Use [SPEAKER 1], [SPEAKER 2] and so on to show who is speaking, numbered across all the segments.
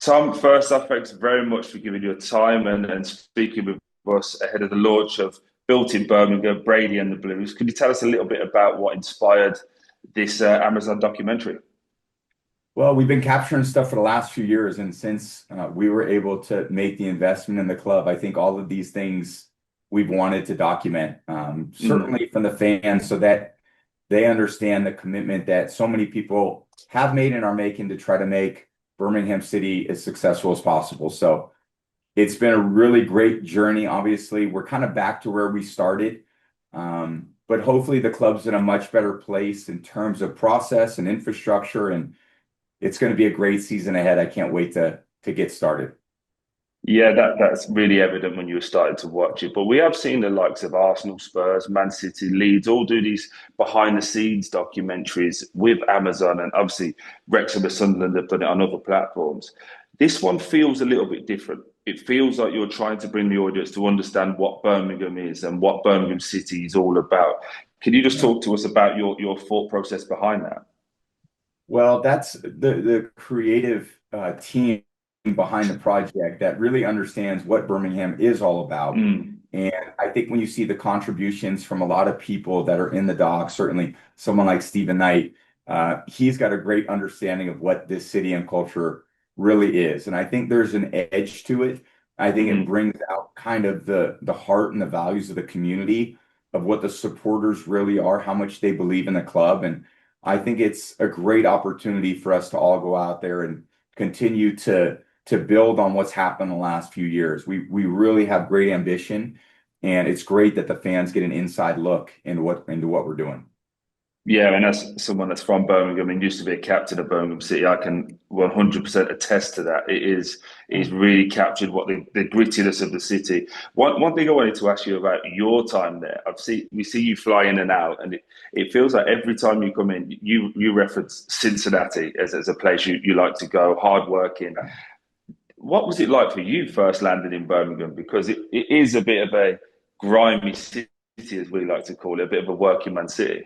[SPEAKER 1] Tom, first off, thanks very much for giving your time and speaking with us ahead of the launch of Built in Birmingham, Brady and the Blues. Could you tell us a little bit about what inspired this Amazon documentary?
[SPEAKER 2] Well, we've been capturing stuff for the last few years, and since we were able to make the investment in the club, I think all of these things we've wanted to document,
[SPEAKER 1] Mm.
[SPEAKER 2] certainly from the fans, so that they understand the commitment that so many people have made and are making to try to make Birmingham City as successful as possible. So it's been a really great journey. Obviously, we're kind of back to where we started, but hopefully the club's in a much better place in terms of process and infrastructure, and it's going to be a great season ahead. I can't wait to get started.
[SPEAKER 1] Yeah, that's really evident when you were starting to watch it. But we have seen the likes of Arsenal, Spurs, Man City, Leeds all do these behind the scenes documentaries with Amazon, and obviously Wrexham and Sunderland have done it on other platforms. This one feels a little bit different. It feels like you're trying to bring the audience to understand what Birmingham is and what Birmingham City is all about. Can you just
[SPEAKER 2] Yeah.
[SPEAKER 1] talk to us about your thought process behind that?
[SPEAKER 2] Well, that's the creative team behind the project that really understands what Birmingham is all about.
[SPEAKER 1] Mm.
[SPEAKER 2] And I think when you see the contributions from a lot of people that are in the dock, certainly someone like Stephen Knight, he's got a great understanding of what this city and culture really is. And I think there's an edge to it. I think it
[SPEAKER 1] Mm.
[SPEAKER 2] brings out kind of the heart and the values of the community, of what the supporters really are, how much they believe in the club. And I think it's a great opportunity for us to all go out there and continue to build on what's happened the last few years. We really have great ambition, and it's great that the fans get an inside look into what we're doing.
[SPEAKER 1] Yeah, and as someone that's from Birmingham and used to be a captain of Birmingham City, I can 100% attest to that. It's really captured what the grittiness of the city. One thing I wanted to ask you about your time there. We see you fly in and out, and it feels like every time you come in, you reference Cincinnati as a place you like to go, hardworking. What was it like for you first landing in Birmingham? Because it is a bit of a grimy city, as we like to call it, a bit of a working man city.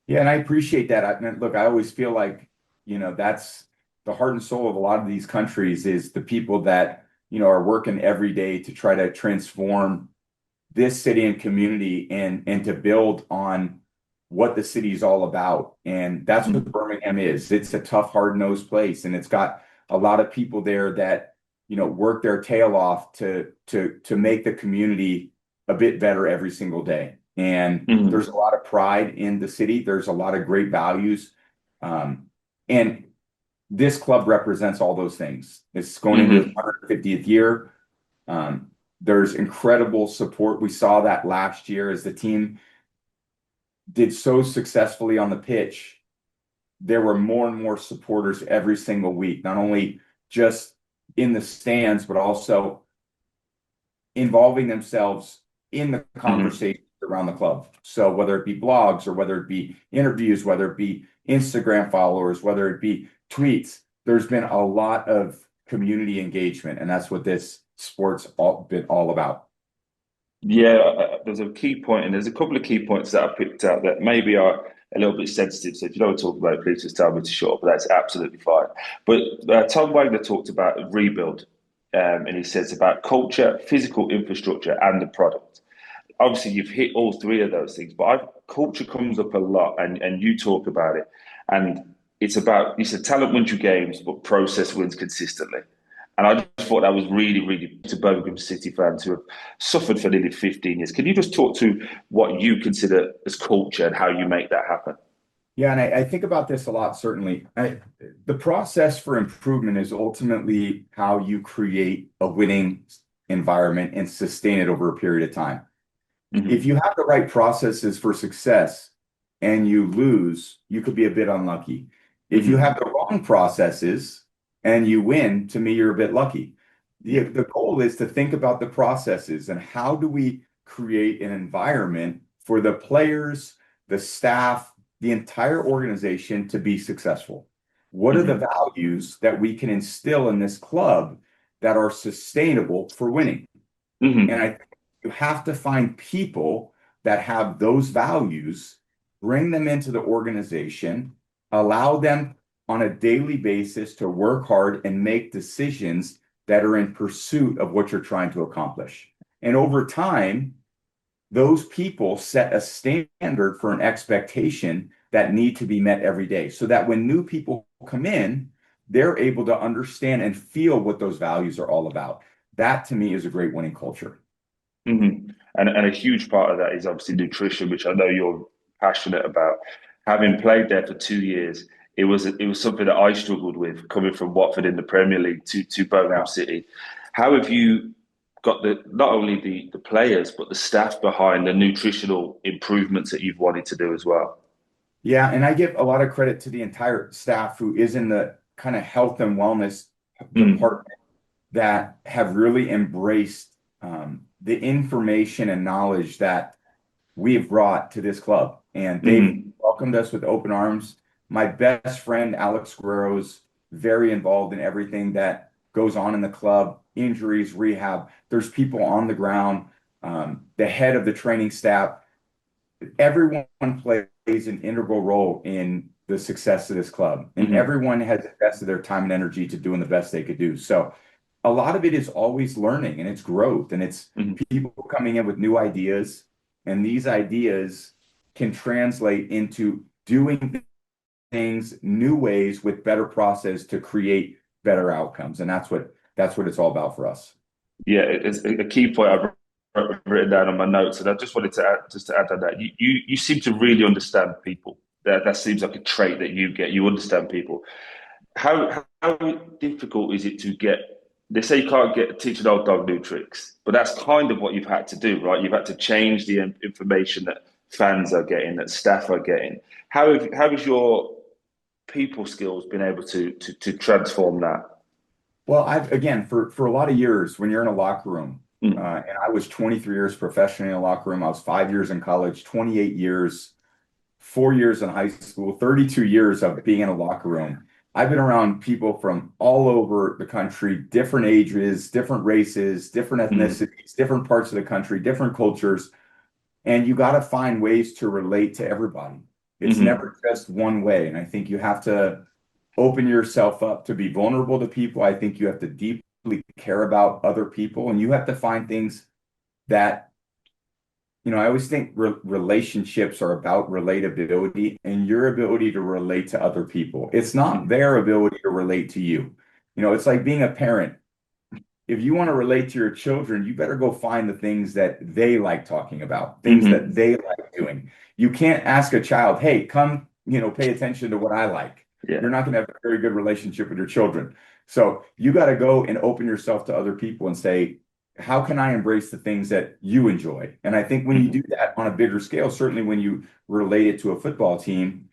[SPEAKER 2] Yeah, and I appreciate that. Look, I always feel like, that's the heart and soul of a lot of these countries is the people that, are working every day to try to transform this city and community and to build on what the city is all about. And that's what
[SPEAKER 1] Mm.
[SPEAKER 2] Birmingham is. It's a tough, hard-nosed place, and it's got a lot of people there that, work their tail off to make the community a bit better every single day. And there's
[SPEAKER 1] Mm.
[SPEAKER 2] a lot of pride in the city. There's a lot of great values. And this club represents all those things. It's going into its
[SPEAKER 1] Hmm.
[SPEAKER 2] 150th year. There's incredible support. We saw that last year as the team did so successfully on the pitch. There were more and more supporters every single week, not only just in the stands, but also involving themselves in the
[SPEAKER 1] Hmm.
[SPEAKER 2] conversation around the club. So whether it be blogs or whether it be interviews, whether it be Instagram followers, whether it be tweets, there's been a lot of community engagement, and that's what this sport's all been all about.
[SPEAKER 1] Yeah, there's a key point, and there's a couple of key points that I picked out that maybe are a little bit sensitive. So if you don't want to talk about it, please just tell me to shut up. But that's absolutely fine. But Tom Wagner talked about rebuild, and he says about culture, physical infrastructure, and the product. Obviously, you've hit all three of those things, but culture comes up a lot, and you talk about it, and it's about you said talent wins you games, but process wins consistently. And I just thought that was really, really to Birmingham City fans who have suffered for nearly 15 years. Can you just talk to what you consider as culture and how you make that happen?
[SPEAKER 2] Yeah, and I think about this a lot, certainly. The process for improvement is ultimately how you create a winning environment and sustain it over a period of time. If you
[SPEAKER 1] Hmm.
[SPEAKER 2] have the right processes for success and you lose, you could be a bit unlucky. If you have
[SPEAKER 1] Hmm.
[SPEAKER 2] the wrong processes and you win, to me, you're a bit lucky.
[SPEAKER 1] Yeah.
[SPEAKER 2] The goal is to think about the processes and how do we create an environment for the players, the staff, the entire organization to be successful? What are the
[SPEAKER 1] Hmm.
[SPEAKER 2] values that we can instill in this club that are sustainable for winning? And I
[SPEAKER 1] Hmm.
[SPEAKER 2] think you have to find people that have those values, bring them into the organization, allow them on a daily basis to work hard and make decisions that are in pursuit of what you're trying to accomplish. And over time, those people set a standard for an expectation that need to be met every day so that when new people come in, they're able to understand and feel what those values are all about. That to me is a great winning culture.
[SPEAKER 1] And a huge part of that is obviously nutrition, which I know you're passionate about. Having played there for 2 years, it was something that I struggled with coming from Watford in the Premier League to Birmingham City. How have you got the not only the players but the staff behind the nutritional improvements that you've wanted to do as well?
[SPEAKER 2] Yeah, and I give a lot of credit to the entire staff who is in the kind of health and wellness
[SPEAKER 1] Mm,
[SPEAKER 2] department that have really embraced the information and knowledge that we've brought to this club. And they've
[SPEAKER 1] mm,
[SPEAKER 2] welcomed us with open arms. My best friend, Alex Guerrero's very involved in everything that goes on in the club, injuries, rehab. There's people on the ground, the head of the training staff. Everyone plays an integral role in the success of this club, and
[SPEAKER 1] mm,
[SPEAKER 2] everyone has invested their time and energy to doing the best they could do. So a lot of it is always learning and it's growth and it's
[SPEAKER 1] mm.
[SPEAKER 2] people coming in with new ideas, and these ideas can translate into doing things new ways with better process to create better outcomes. And that's what it's all about for us.
[SPEAKER 1] Yeah, it's a key point I've written down on my notes, and I just wanted to add, just to add on that. You seem to really understand people. That seems like a trait that you get. You understand people. How difficult is it to get? They say you can't get teach an old dog new tricks, but that's kind of what you've had to do, right? You've had to change the information that fans are getting, that staff are getting. How has your people skills been able to transform that?
[SPEAKER 2] Well, I've again for a lot of years when you're in a locker room,
[SPEAKER 1] Mm,
[SPEAKER 2] and I was 23 years professionally in a locker room. I was 5 years in college, 28 years, 4 years in high school, 32 years of being in a locker room. I've been around people from all over the country, different ages, different races, different
[SPEAKER 1] mm,
[SPEAKER 2] ethnicities, different parts of the country, different cultures, and you got to find ways to relate to everybody. It's
[SPEAKER 1] mm,
[SPEAKER 2] never just one way, and I think you have to open yourself up to be vulnerable to people. I think you have to deeply care about other people, and you have to find things that, I always think relationships are about relatability and your ability to relate to other people. It's not
[SPEAKER 1] mm,
[SPEAKER 2] their ability to relate to you. It's like being a parent. If you want to relate to your children, you better go find the things that they like talking about, things that
[SPEAKER 1] mm.
[SPEAKER 2] they like doing. You can't ask a child, hey, come, pay attention to what I like.
[SPEAKER 1] Yeah.
[SPEAKER 2] You're not going to have a very good relationship with your children. So you got to go and open yourself to other people and say, how can I embrace the things that you enjoy? And I think when you do
[SPEAKER 1] Mm.
[SPEAKER 2] that on a bigger scale, certainly when you relate it to a football team,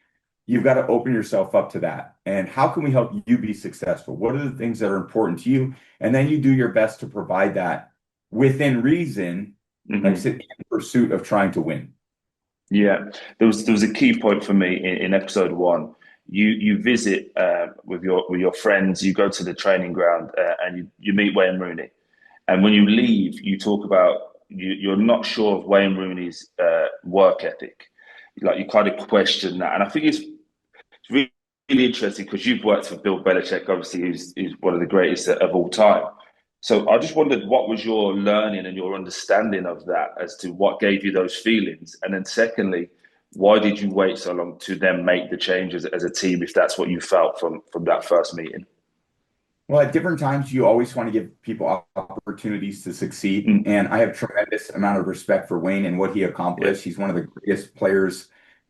[SPEAKER 2] you've got to open yourself up to that. And how can we help you be successful? What are the things that are important to you? And then you do your best to provide that within reason, like I said,
[SPEAKER 1] Hmm.
[SPEAKER 2] in pursuit of trying to win.
[SPEAKER 1] Yeah, there was a key point for me in episode one. You visit with your friends. You go to the training ground and you meet Wayne Rooney. And when you leave, you talk about you're not sure of Wayne Rooney's work ethic. Like you kind of question that, and I think it's really interesting because you've worked with Bill Belichick, obviously, who's one of the greatest of all time. So I just wondered what was your learning and your understanding of that as to what gave you those feelings, and then secondly, why did you wait so long to then make the changes as a team if that's what you felt from that first meeting?
[SPEAKER 2] Well, at different times, you always want to give people opportunities to succeed.
[SPEAKER 1] Mm,
[SPEAKER 2] And I have tremendous amount of respect for Wayne and what he
[SPEAKER 1] yeah,
[SPEAKER 2] accomplished. He's one of the greatest players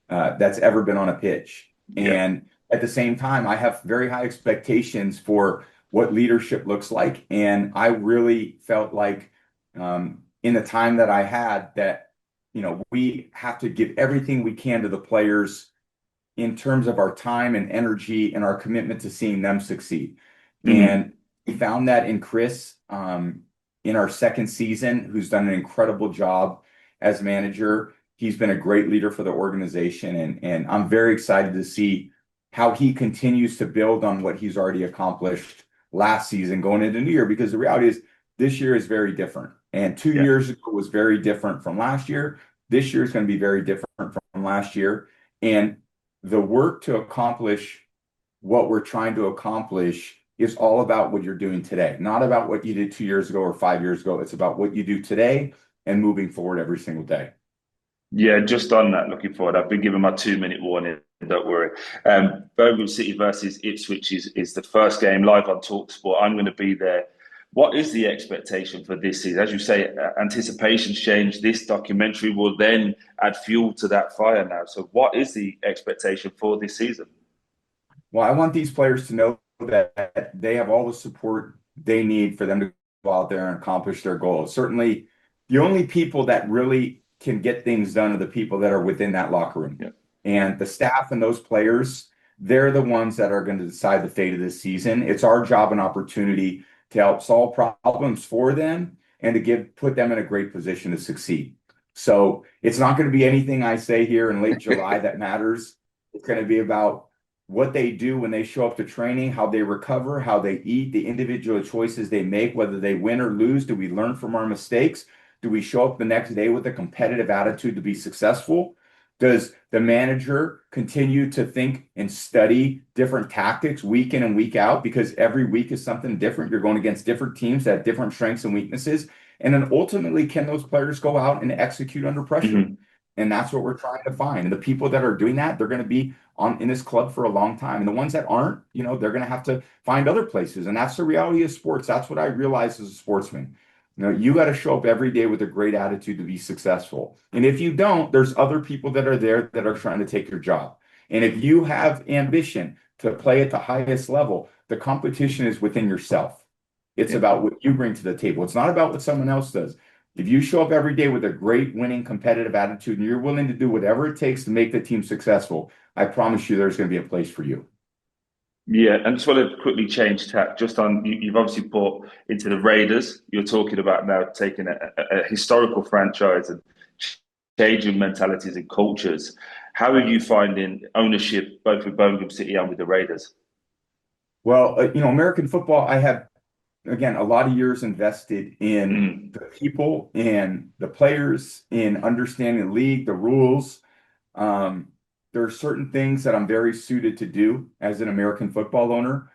[SPEAKER 2] that's ever been on a pitch.
[SPEAKER 1] yeah,
[SPEAKER 2] And at the same time, I have very high expectations for what leadership looks like. And I really felt like in the time that I had that, we have to give everything we can to the players in terms of our time and energy and our commitment to seeing them succeed.
[SPEAKER 1] mm,
[SPEAKER 2] And we found that in Chris in our second season, who's done an incredible job as manager. He's been a great leader for the organization, and I'm very excited to see how he continues to build on what he's already accomplished last season going into New Year, because the reality is this year is very different. And two
[SPEAKER 1] yeah,
[SPEAKER 2] years ago was very different from last year. This year is going to be very different from last year. And the work to accomplish what we're trying to accomplish is all about what you're doing today, not about what you did 2 years ago or 5 years ago. It's about what you do today and moving forward every single day.
[SPEAKER 1] Yeah, just on that, looking forward. I've been given my 2 minute warning. Don't worry. Birmingham City versus Ipswich is the first game live on talkSPORT. I'm going to be there. What is the expectation for this season? As you say, anticipation's changed. This documentary will then add fuel to that fire now. So, what is the expectation for this season?
[SPEAKER 2] Well, I want these players to know that they have all the support they need for them to go out there and accomplish their goals. Certainly, the only people that really can get things done are the people that are within that locker room.
[SPEAKER 1] Yeah.
[SPEAKER 2] And the staff and those players, they're the ones that are going to decide the fate of this season. It's our job and opportunity to help solve problems for them and to put them in a great position to succeed. So it's not going to be anything I say here in late July that matters. It's going to be about what they do when they show up to training, how they recover, how they eat, the individual choices they make, whether they win or lose. Do we learn from our mistakes? Do we show up the next day with a competitive attitude to be successful? Does the manager continue to think and study different tactics week in and week out? Because every week is something different. You're going against different teams that have different strengths and weaknesses. And then ultimately, can those players go out and execute under pressure?
[SPEAKER 1] Mhm.
[SPEAKER 2] And that's what we're trying to find. And the people that are doing that, they're going to be in this club for a long time. And the ones that aren't, they're going to have to find other places. And that's the reality of sports. That's what I realized as a sportsman. You got to show up every day with a great attitude to be successful. And if you don't, there's other people that are there that are trying to take your job. And if you have ambition to play at the highest level, the competition is within yourself. It's about what you bring to the table. It's not about what someone else does. If you show up every day with a great winning competitive attitude and you're willing to do whatever it takes to make the team successful, I promise you there's going to be a place for you.
[SPEAKER 1] Yeah, and just want to quickly change tack. Just on, you've obviously bought into the Raiders. You're talking about now taking a historical franchise and changing mentalities and cultures. How are you finding ownership both with Birmingham City and with the Raiders?
[SPEAKER 2] Well, American football, I have, again, a lot of years invested in
[SPEAKER 1] Mm.
[SPEAKER 2] the people and the players, in understanding the league, the rules. Um, there are certain things that I'm very suited to do as an American football owner.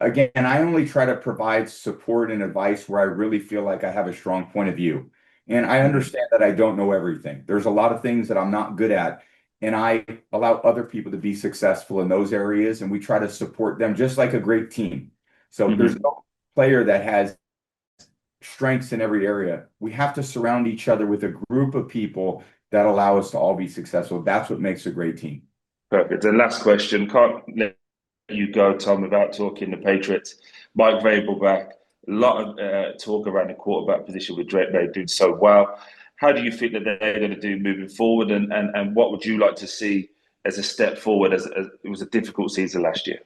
[SPEAKER 2] Again, I only try to provide support and advice where I really feel like I have a strong point of view. And I
[SPEAKER 1] Mhm.
[SPEAKER 2] understand that I don't know everything. There's a lot of things that I'm not good at. And I allow other people to be successful in those areas. And we try to support them just like a great team. So there's
[SPEAKER 1] Mhm.
[SPEAKER 2] no player that has strengths in every area. We have to surround each other with a group of people that allow us to all be successful. That's what makes a great team.
[SPEAKER 1] Perfect. And last question, can't let you go, Tom, without talking the Patriots. Mike Vrabel back. A lot of talk around the quarterback position with Drake May doing so well. How do you think that they're going to do moving forward? And what would you like to see as a step forward as it was a difficult season last year?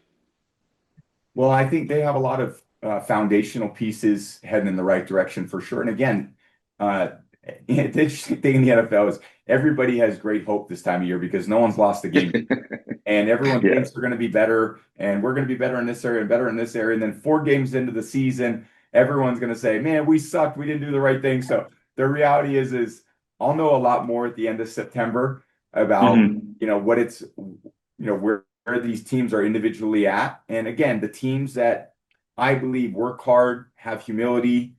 [SPEAKER 2] Well, I think they have a lot of foundational pieces heading in the right direction for sure. And again, uh, the interesting thing in the NFL is everybody has great hope this time of year because no one's lost a game. And everyone
[SPEAKER 1] Yeah.
[SPEAKER 2] thinks they're going to be better, and we're going to be better in this area and better in this area. And then 4 games into the season, everyone's going to say, "Man, we sucked. We didn't do the right thing." So the reality is I'll know a lot more at the end of September about
[SPEAKER 1] Hmm.
[SPEAKER 2] what it's where these teams are individually at. And again, the teams that I believe work hard, have humility,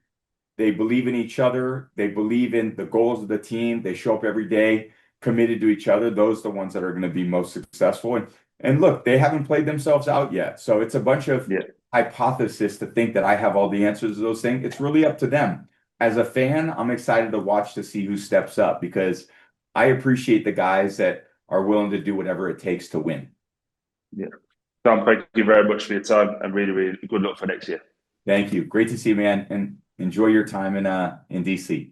[SPEAKER 2] they believe in each other. They believe in the goals of the team. They show up every day committed to each other. Those are the ones that are going to be most successful. And look, they haven't played themselves out yet. So it's a bunch of
[SPEAKER 1] Yeah.
[SPEAKER 2] hypothesis to think that I have all the answers to those things. It's really up to them. As a fan, I'm excited to watch to see who steps up because I appreciate the guys that are willing to do whatever it takes to win.
[SPEAKER 1] Yeah. Tom, thank you very much for your time and really, really good luck for next year.
[SPEAKER 2] Thank you. Great to see you, man, and enjoy your time in DC.